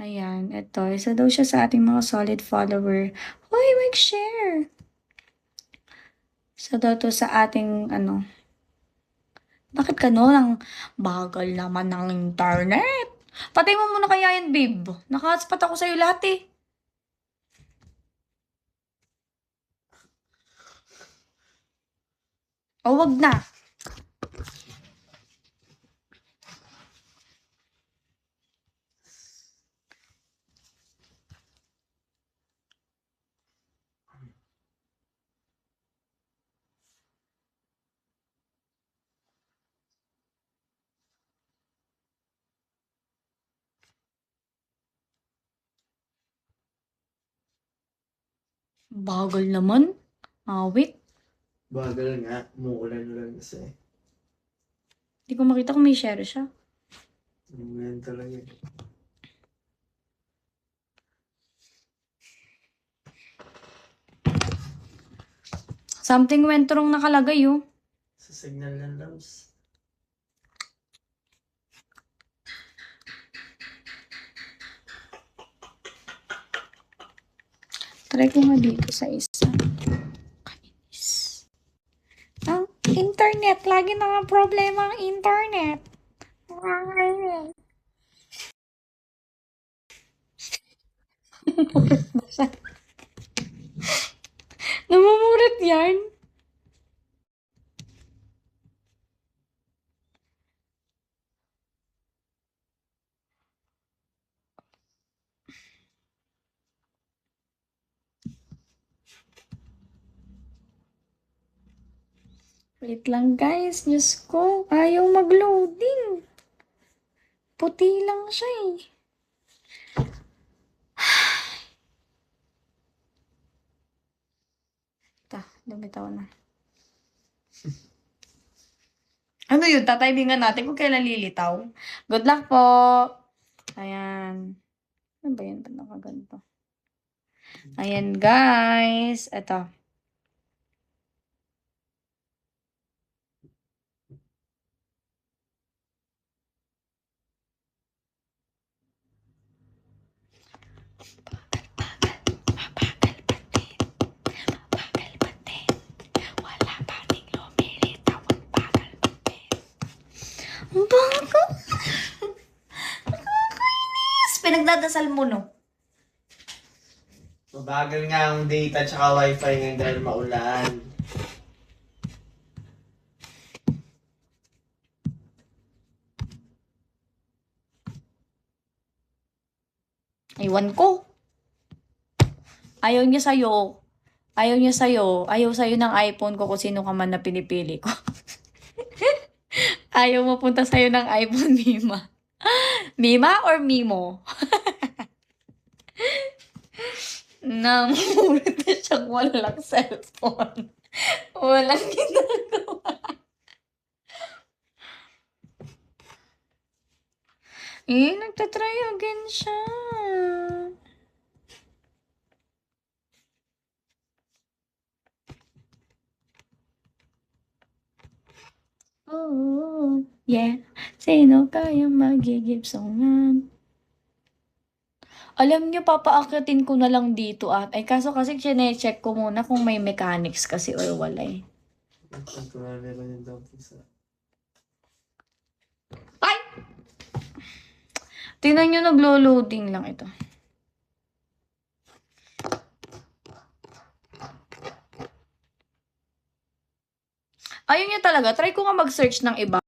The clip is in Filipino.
Ayan, ito. Isa daw siya sa ating mga solid follower. Hoy, mag-share! Isa daw to sa ating, ano, bakit ka no? Ang bagal naman ng internet. Patay mo muna kaya yan, babe. Naka-hotspot ako sa'yo lahat eh. O, wag na. Bagal naman. Awit. Bagal nga, umuulan-ulan kasi. Hindi ko makita kung may share siya. Ganyan talaga. Something went wrong nakalagay oh. Sa signal ng lamps. Try ko nga dito sa isa. Kainis. Ang internet. Lagi na nga problema ang internet. Namumurit yan. Wait lang guys. Diyos ko. Ayaw mag-loading. Puti lang siya eh. Lumitaw na. Ano yun? Tataybingan natin kung kailan lilitaw. Good luck po! Ayan. Ano ba yun? Ba't nakaganto? Ayan guys. Ito. Ang bago! Nakakainis! Pinagdadasal mo, no? Mabagal nga ang data tsaka wifi ngayon dahil maulan. Aywan ko. Ayaw niya sa'yo. Ayaw niya sa'yo. Ayaw sa'yo ng iPhone ko kung sino ka man na pinipili ko. Ayaw mapunta sa'yo ng iPhone, Mima. Mima or Mimo? Namurit na siyang walang cellphone. Walang ginagawa. Nagtatry again siya. Oh, yeah. Sino kayang magigibsongan? Alam niyo, papaakyatin ko na lang dito at ay kaso kasi chine-check ko muna kung may mechanics kasi or wala eh. Temporary lang yung dumping sa... Ay! Tingnan niyo, naglo-loading lang ito. Ayun niya talaga. Try ko nga mag-search ng iba.